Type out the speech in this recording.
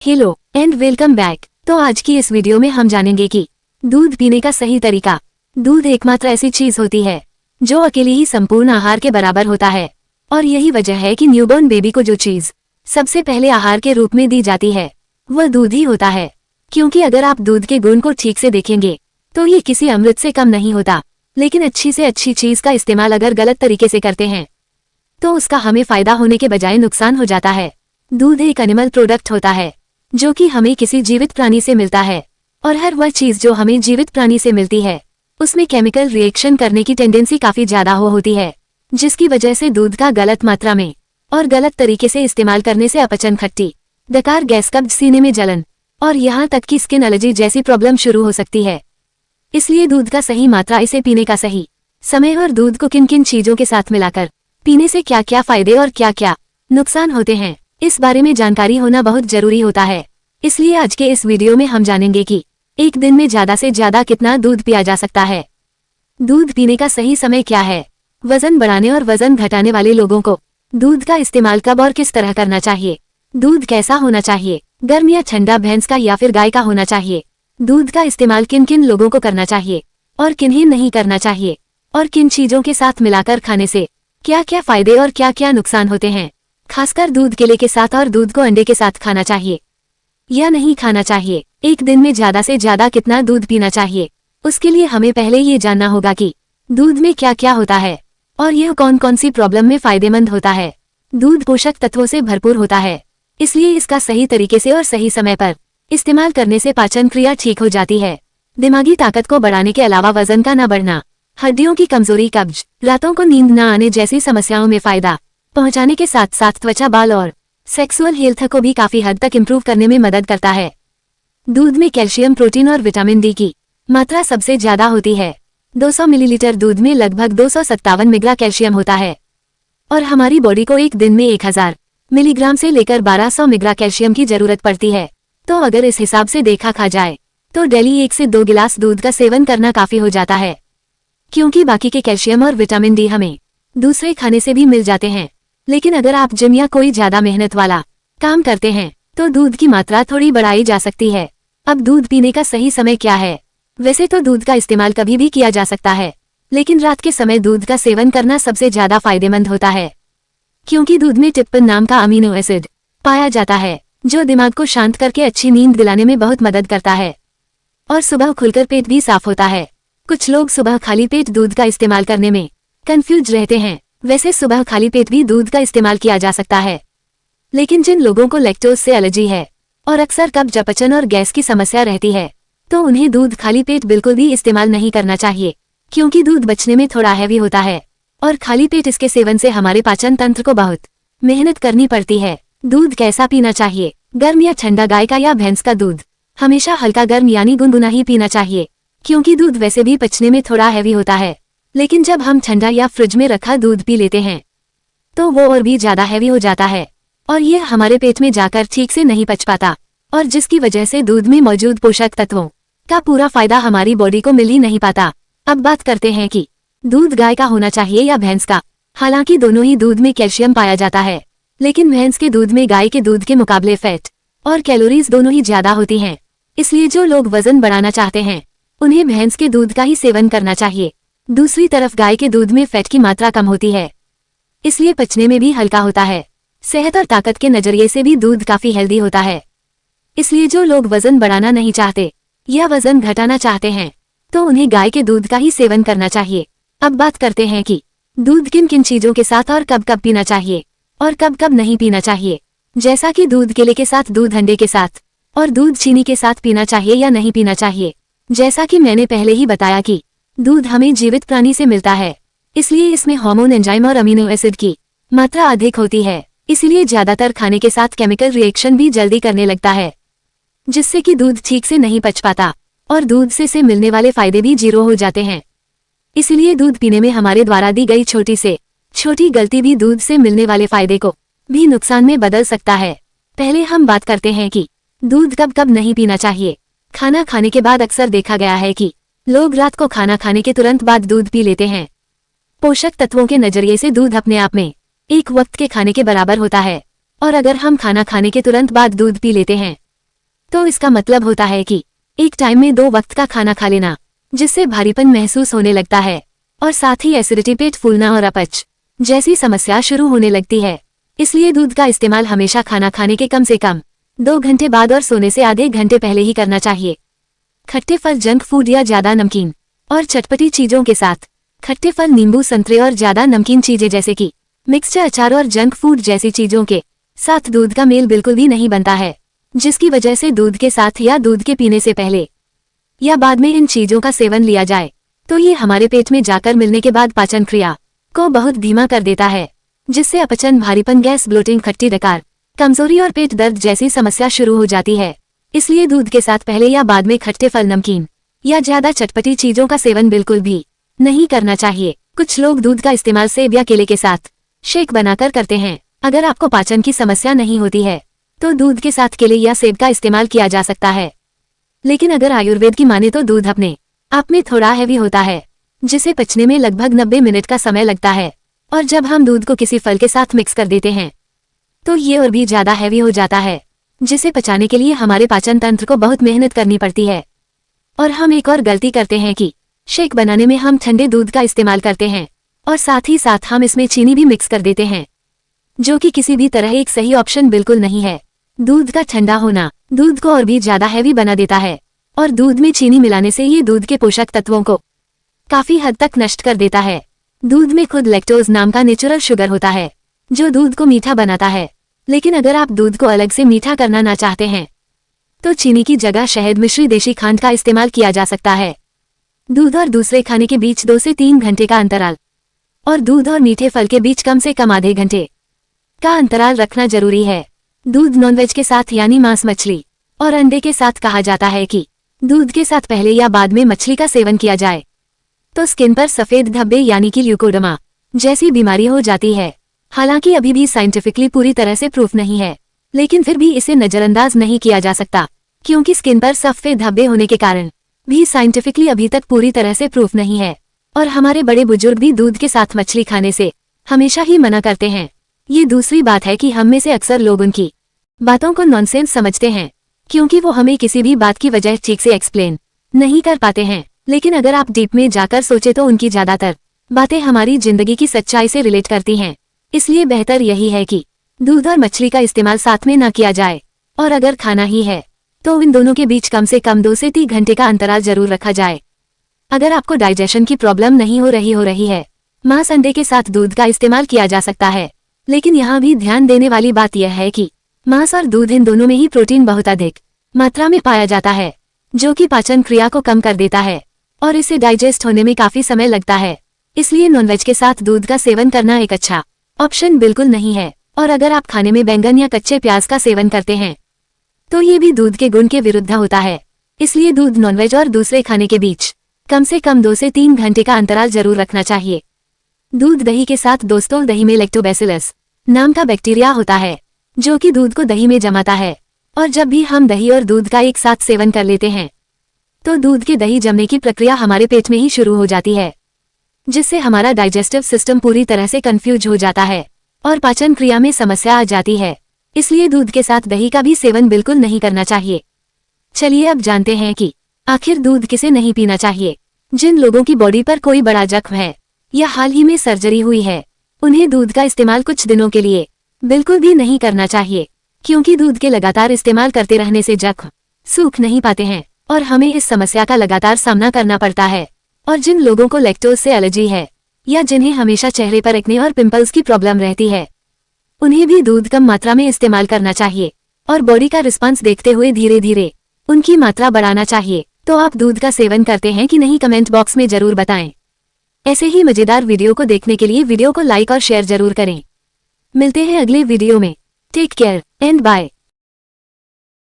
Hello and welcome back. तो आज की इस वीडियो में हम जानेंगे कि दूध पीने का सही तरीका। दूध एकमात्र ऐसी चीज होती है जो अकेले ही संपूर्ण आहार के बराबर होता है और यही वजह है कि न्यूबॉर्न बेबी को जो चीज सबसे पहले आहार के रूप में दी जाती है वह दूध ही होता है। क्योंकि अगर आप दूध के गुण को ठीक से देखेंगे तो ये किसी अमृत से कम नहीं होता, लेकिन अच्छी से अच्छी चीज का इस्तेमाल अगर गलत तरीके से करते हैं तो उसका हमें फायदा होने के बजाय नुकसान हो जाता है। दूध एक एनिमल प्रोडक्ट होता है जो कि हमें किसी जीवित प्राणी से मिलता है और हर वह चीज जो हमें जीवित प्राणी से मिलती है उसमें केमिकल रिएक्शन करने की टेंडेंसी काफी ज्यादा होती है, जिसकी वजह से दूध का गलत मात्रा में और गलत तरीके से इस्तेमाल करने से अपचन, खट्टी, डकार, गैस, कब्ज, सीने में जलन और यहाँ तक कि स्किन एलर्जी जैसी प्रॉब्लम शुरू हो सकती है। इसलिए दूध का सही मात्रा, इसे पीने का सही समय और दूध को किन किन चीजों के साथ मिलाकर पीने से क्या क्या फायदे और क्या क्या नुकसान होते हैं, इस बारे में जानकारी होना बहुत जरूरी होता है। इसलिए आज के इस वीडियो में हम जानेंगे कि एक दिन में ज्यादा से ज्यादा कितना दूध पिया जा सकता है, दूध पीने का सही समय क्या है, वजन बढ़ाने और वजन घटाने वाले लोगों को दूध का इस्तेमाल कब और किस तरह करना चाहिए, दूध कैसा होना चाहिए, गर्म या ठंडा, भैंस का या फिर गाय का होना चाहिए, दूध का इस्तेमाल किन किन लोगों को करना चाहिए और किन्हें नहीं करना चाहिए, और किन चीजों के साथ मिलाकर खाने से क्या क्या फायदे और क्या क्या नुकसान होते हैं। खासकर दूध केले के साथ और दूध को अंडे के साथ खाना चाहिए या नहीं खाना चाहिए, एक दिन में ज्यादा से ज्यादा कितना दूध पीना चाहिए, उसके लिए हमें पहले ये जानना होगा कि दूध में क्या क्या होता है और यह कौन कौन सी प्रॉब्लम में फायदेमंद होता है। दूध पोषक तत्वों से भरपूर होता है, इसलिए इसका सही तरीके से और सही समय पर इस्तेमाल करने से पाचन क्रिया ठीक हो जाती है। दिमागी ताकत को बढ़ाने के अलावा वजन का न बढ़ना, हड्डियों की कमजोरी, कब्ज, रातों को नींद न आने जैसी समस्याओं में फायदा पहुंचाने के साथ साथ त्वचा, बाल और सेक्सुअल हेल्थ को भी काफी हद तक इम्प्रूव करने में मदद करता है। दूध में कैल्शियम, प्रोटीन और विटामिन डी की मात्रा सबसे ज्यादा होती है। 200 मिलीलीटर दूध में लगभग 257 मिलीग्राम कैल्शियम होता है और हमारी बॉडी को एक दिन में 1000 मिलीग्राम से लेकर 1200 मिलीग्राम कैल्शियम की जरूरत पड़ती है। तो अगर इस हिसाब से देखा जाए तो डेली 1 से 2 गिलास दूध का सेवन करना काफी हो जाता है, क्योंकि बाकी के कैल्शियम और विटामिन डी हमें दूसरे खाने से भी मिल जाते हैं। लेकिन अगर आप जिम या कोई ज्यादा मेहनत वाला काम करते हैं तो दूध की मात्रा थोड़ी बढ़ाई जा सकती है। अब दूध पीने का सही समय क्या है? वैसे तो दूध का इस्तेमाल कभी भी किया जा सकता है, लेकिन रात के समय दूध का सेवन करना सबसे ज्यादा फायदेमंद होता है, क्योंकि दूध में ट्रिप्टोफैन नाम का अमीनो एसिड पाया जाता है जो दिमाग को शांत करके अच्छी नींद दिलाने में बहुत मदद करता है और सुबह खुलकर पेट भी साफ होता है। कुछ लोग सुबह खाली पेट दूध का इस्तेमाल करने में कंफ्यूज रहते हैं। वैसे सुबह खाली पेट भी दूध का इस्तेमाल किया जा सकता है, लेकिन जिन लोगों को लैक्टोज से एलर्जी है और अक्सर कब्ज, अपचन और गैस की समस्या रहती है तो उन्हें दूध खाली पेट बिल्कुल भी इस्तेमाल नहीं करना चाहिए, क्योंकि दूध बचने में थोड़ा हैवी होता है और खाली पेट इसके सेवन से हमारे पाचन तंत्र को बहुत मेहनत करनी पड़ती है। दूध कैसा पीना चाहिए, गर्म या ठंडा, गाय का या भैंस का दूध हमेशा हल्का गर्म यानी गुनगुना ही पीना चाहिए, क्योंकि दूध वैसे भी पचने में थोड़ा हैवी होता है। लेकिन जब हम ठंडा या फ्रिज में रखा दूध पी लेते हैं तो वो और भी ज्यादा हैवी हो जाता है और ये हमारे पेट में जाकर ठीक से नहीं पच पाता, और जिसकी वजह से दूध में मौजूद पोषक तत्वों का पूरा फायदा हमारी बॉडी को मिल ही नहीं पाता। अब बात करते हैं कि दूध गाय का होना चाहिए या भैंस का। हालांकि दोनों ही दूध में कैल्शियम पाया जाता है, लेकिन भैंस के दूध में गाय के दूध के मुकाबले फैट और कैलोरीज दोनों ही ज्यादा होती हैं। इसलिए जो लोग वजन बढ़ाना चाहते हैं उन्हें भैंस के दूध का ही सेवन करना चाहिए। दूसरी तरफ गाय के दूध में फैट की मात्रा कम होती है, इसलिए पचने में भी हल्का होता है। सेहत और ताकत के नजरिए से भी दूध काफी हेल्दी होता है। इसलिए जो लोग वजन बढ़ाना नहीं चाहते या वजन घटाना चाहते हैं तो उन्हें गाय के दूध का ही सेवन करना चाहिए। अब बात करते हैं कि दूध किन किन चीजों के साथ और कब कब पीना चाहिए और कब कब नहीं पीना चाहिए। जैसा कि दूध केले के साथ, दूध अंडे के साथ और दूध चीनी के साथ पीना चाहिए या नहीं पीना चाहिए। जैसा कि मैंने पहले ही बताया कि दूध हमें जीवित प्राणी से मिलता है, इसलिए इसमें हार्मोन, एंजाइम और अमीनो एसिड की मात्रा अधिक होती है। इसलिए ज्यादातर खाने के साथ केमिकल रिएक्शन भी जल्दी करने लगता है, जिससे कि दूध ठीक से नहीं पच पाता और दूध से मिलने वाले फायदे भी जीरो हो जाते हैं। इसलिए दूध पीने में हमारे द्वारा दी गई छोटी से छोटी गलती भी दूध से मिलने वाले फायदे को भी नुकसान में बदल सकता है। पहले हम बात करते हैं कि दूध कब कब नहीं पीना चाहिए। खाना खाने के बाद अक्सर देखा गया है कि लोग रात को खाना खाने के तुरंत बाद दूध पी लेते हैं। पोषक तत्वों के नजरिए से दूध अपने आप में एक वक्त के खाने के बराबर होता है और अगर हम खाना खाने के तुरंत बाद दूध पी लेते हैं तो इसका मतलब होता है कि एक टाइम में 2 वक्त का खाना खा लेना, जिससे भारीपन महसूस होने लगता है और साथ ही एसिडिटी, पेट फूलना और अपच जैसी समस्या शुरू होने लगती है। इसलिए दूध का इस्तेमाल हमेशा खाना खाने के कम से कम 2 घंटे बाद और सोने से आधे घंटे पहले ही करना चाहिए। खट्टे फल, जंक फूड या ज्यादा नमकीन और चटपटी चीजों के साथ। खट्टे फल, नींबू, संतरे और ज्यादा नमकीन चीजें जैसे कि मिक्सचर, अचार और जंक फूड जैसी चीजों के साथ दूध का मेल बिल्कुल भी नहीं बनता है, जिसकी वजह से दूध के साथ या दूध के पीने से पहले या बाद में इन चीजों का सेवन लिया जाए तो ये हमारे पेट में जाकर मिलने के बाद पाचन क्रिया को बहुत धीमा कर देता है, जिससे अपचन, भारीपन, गैस, ब्लोटिंग, खट्टी डकार, कमजोरी और पेट दर्द जैसी समस्या शुरू हो जाती है। इसलिए दूध के साथ पहले या बाद में खट्टे फल, नमकीन या ज्यादा चटपटी चीजों का सेवन बिल्कुल भी नहीं करना चाहिए। कुछ लोग दूध का इस्तेमाल सेब या केले के साथ शेक बनाकर करते हैं। अगर आपको पाचन की समस्या नहीं होती है तो दूध के साथ केले या सेब का इस्तेमाल किया जा सकता है। लेकिन अगर आयुर्वेद की माने तो दूध अपने आप में थोड़ा हैवी होता है, जिसे पचने में लगभग 90 मिनट का समय लगता है। और जब हम दूध को किसी फल के साथ मिक्स कर देते हैं तो ये और भी ज्यादा हैवी हो जाता है, जिसे पचाने के लिए हमारे पाचन तंत्र को बहुत मेहनत करनी पड़ती है। और हम एक और गलती करते हैं कि शेक बनाने में हम ठंडे दूध का इस्तेमाल करते हैं और साथ ही साथ हम इसमें चीनी भी मिक्स कर देते हैं, जो कि किसी भी तरह एक सही ऑप्शन बिल्कुल नहीं है। दूध का ठंडा होना दूध को और भी ज्यादा हैवी बना देता है और दूध में चीनी मिलाने से ये दूध के पोषक तत्वों को काफी हद तक नष्ट कर देता है। दूध में खुद लैक्टोज नाम का नेचुरल शुगर होता है, जो दूध को मीठा बनाता है। लेकिन अगर आप दूध को अलग से मीठा करना ना चाहते हैं तो चीनी की जगह शहद, मिश्री, देशी खांड का इस्तेमाल किया जा सकता है। दूध और दूसरे खाने के बीच 2 से 3 घंटे का अंतराल और दूध और मीठे फल के बीच कम से कम आधे घंटे का अंतराल रखना जरूरी है। दूध नॉनवेज के साथ यानी मांस, मछली और अंडे के साथ कहा जाता है कि दूध के साथ पहले या बाद में मछली का सेवन किया जाए तो स्किन पर सफेद धब्बे यानी कि ल्यूकोडर्मा जैसी बीमारी हो जाती है। हालांकि अभी भी साइंटिफिकली पूरी तरह से प्रूफ नहीं है, लेकिन फिर भी इसे नजरअंदाज नहीं किया जा सकता, क्योंकि स्किन पर सफेद धब्बे होने के कारण भी साइंटिफिकली अभी तक पूरी तरह से प्रूफ नहीं है। और हमारे बड़े बुजुर्ग भी दूध के साथ मछली खाने से हमेशा ही मना करते हैं। ये दूसरी बात है कि हम में से अक्सर लोग उनकी बातों को नॉनसेंस समझते हैं, क्योंकि वो हमें किसी भी बात की वजह ठीक से एक्सप्लेन नहीं कर पाते हैं। लेकिन अगर आप डीप में जाकर सोचे तो उनकी ज्यादातर बातें हमारी जिंदगी की सच्चाई से रिलेट करती हैं। इसलिए बेहतर यही है कि दूध और मछली का इस्तेमाल साथ में न किया जाए, और अगर खाना ही है तो इन दोनों के बीच कम से कम 2 से 3 घंटे का अंतराल जरूर रखा जाए। अगर आपको डाइजेशन की प्रॉब्लम नहीं हो रही है, मांस, अंडे के साथ दूध का इस्तेमाल किया जा सकता है। लेकिन यहाँ भी ध्यान देने वाली बात यह है कि मांस और दूध, इन दोनों में ही प्रोटीन बहुत अधिक मात्रा में पाया जाता है, जो कि पाचन क्रिया को कम कर देता है और इसे डाइजेस्ट होने में काफी समय लगता है। इसलिए नॉनवेज के साथ दूध का सेवन करना एक अच्छा ऑप्शन बिल्कुल नहीं है। और अगर आप खाने में बैंगन या कच्चे प्याज का सेवन करते हैं तो ये भी दूध के गुण के विरुद्ध होता है। इसलिए दूध, नॉनवेज और दूसरे खाने के बीच कम से कम 2 से 3 घंटे का अंतराल जरूर रखना चाहिए। दूध, दही के साथ दोस्तों, दही में लैक्टोबैसिलस नाम का बैक्टीरिया होता है, जो कि दूध को दही में जमाता है। और जब भी हम दही और दूध का एक साथ सेवन कर लेते हैं तो दूध के दही जमने की प्रक्रिया हमारे पेट में ही शुरू हो जाती है, जिससे हमारा डाइजेस्टिव सिस्टम पूरी तरह से कंफ्यूज हो जाता है और पाचन क्रिया में समस्या आ जाती है। इसलिए दूध के साथ दही का भी सेवन बिल्कुल नहीं करना चाहिए। चलिए अब जानते हैं कि आखिर दूध किसे नहीं पीना चाहिए। जिन लोगों की बॉडी पर कोई बड़ा जख्म है या हाल ही में सर्जरी हुई है, उन्हें दूध का इस्तेमाल कुछ दिनों के लिए बिल्कुल भी नहीं करना चाहिए, क्योंकि दूध के लगातार इस्तेमाल करते रहने से जख्म सूख नहीं पाते हैं और हमें इस समस्या का लगातार सामना करना पड़ता है। और जिन लोगों को लैक्टोज से एलर्जी है या जिन्हें हमेशा चेहरे पर एक्ने और पिंपल्स की प्रॉब्लम रहती है, उन्हें भी दूध कम मात्रा में इस्तेमाल करना चाहिए और बॉडी का रिस्पांस देखते हुए धीरे धीरे उनकी मात्रा बढ़ाना चाहिए। तो आप दूध का सेवन करते हैं कि नहीं, कमेंट बॉक्स में जरूर बताएं। ऐसे ही मजेदार वीडियो को देखने के लिए वीडियो को लाइक और शेयर जरूर करें। मिलते हैं अगले वीडियो में। Take care and bye.